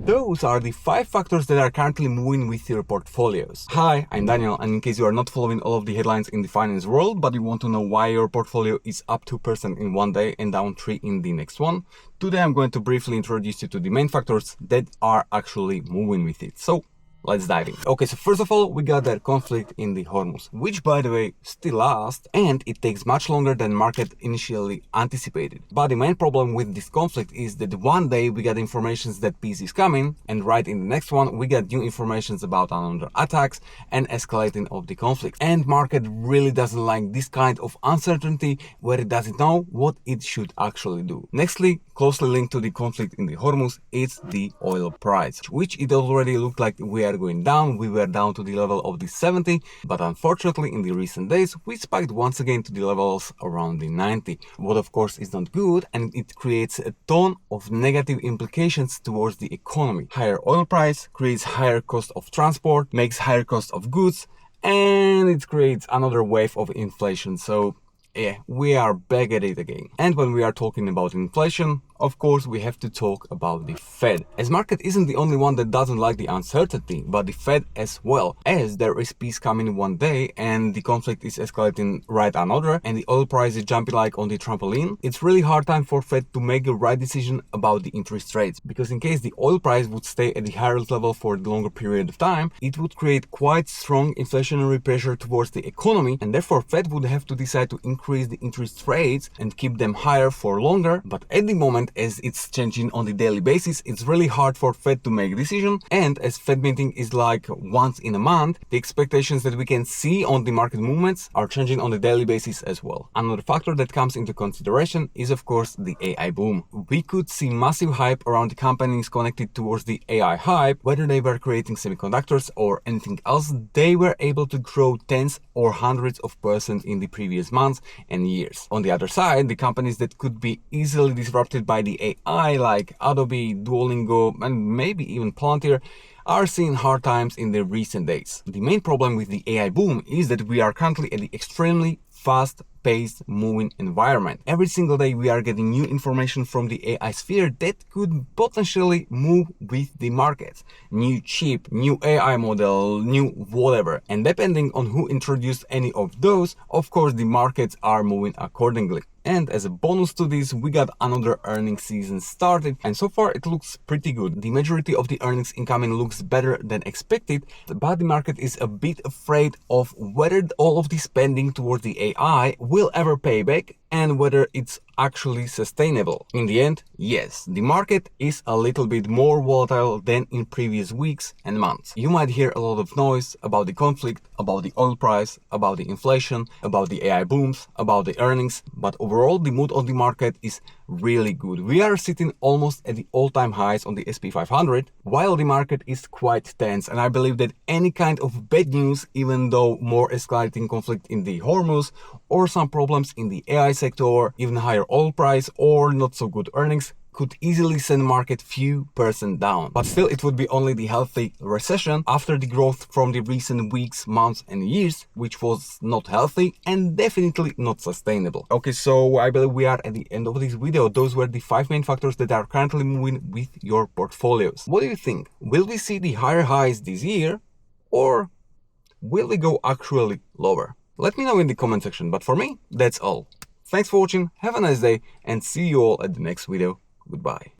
those are the 5 factors that are currently moving with your portfolios. Hi, I'm Daniel, and in case you are not following all of the headlines in the finance world, but you want to know why your portfolio is up 2% in one day and down 3% in the next one, today I'm going to briefly introduce you to the main factors that are actually moving with it. So let's dive in. Okay, so first of all, we got that conflict in the Hormuz, which by the way still lasts, and it takes much longer than market initially anticipated. But the main problem with this conflict is that one day we got informations that peace is coming, and right in the next one we got new informations about another attacks and escalating of the conflict. And market really doesn't like this kind of uncertainty where it doesn't know what it should actually do. Nextly, closely linked to the conflict in the Hormuz is the oil price, which it already looked like we are going down. We were down to the level of the 70, but unfortunately in the recent days we spiked once again to the levels around the 90, what of course is not good, and it creates a ton of negative implications towards the economy. Higher oil price creates higher cost of transport, makes higher cost of goods, and it creates another wave of inflation. So yeah, we are back at it again. And when we are talking about inflation, of course we have to talk about the Fed, as market isn't the only one that doesn't like the uncertainty, but the Fed as well, as there is peace coming one day and the conflict is escalating right another, and the oil price is jumping like on the trampoline. It's really hard time for Fed to make the right decision about the interest rates, because in case the oil price would stay at the higher level for a longer period of time, it would create quite strong inflationary pressure towards the economy, and therefore Fed would have to decide to increase the interest rates and keep them higher for longer. But at the moment, as it's changing on the daily basis, it's really hard for Fed to make a decision, and as Fed meeting is like once in a month, the expectations that we can see on the market movements are changing on a daily basis as well. Another factor that comes into consideration is of course the AI boom. We could see massive hype around the companies connected towards the AI hype, whether they were creating semiconductors or anything else. They were able to grow tens or hundreds of percent in the previous months and years. On the other side, the companies that could be easily disrupted by the AI, like Adobe, Duolingo, and maybe even Palantir, are seeing hard times in the recent days. The main problem with the AI boom is that we are currently at the extremely fast-paced moving environment. Every single day we are getting new information from the AI sphere that could potentially move with the markets. New chip, new AI model, new whatever. And depending on who introduced any of those, of course the markets are moving accordingly. And as a bonus to this, we got another earnings season started, and so far it looks pretty good. The majority of the earnings incoming looks better than expected, but the market is a bit afraid of whether all of the spending towards the AI will ever pay back and whether it's actually sustainable. In the end, yes, the market is a little bit more volatile than in previous weeks and months. You might hear a lot of noise about the conflict, about the oil price, about the inflation, about the AI booms, about the earnings, but overall the mood on the market is really good. We are sitting almost at the all-time highs on the S&P 500, while the market is quite tense, and I believe that any kind of bad news, even though more escalating conflict in the Hormuz, or some problems in the AI sector, even higher oil price or not so good earnings, could easily send market few percent down. But still, it would be only the healthy recession after the growth from the recent weeks, months and years, which was not healthy and definitely not sustainable. Okay, so I believe we are at the end of this video. Those were the 5 main factors that are currently moving with your portfolios. What do you think? Will we see the higher highs this year, or will we go actually lower? Let me know in the comment section, but for me, that's all. Thanks for watching, have a nice day, and see you all at the next video. Goodbye.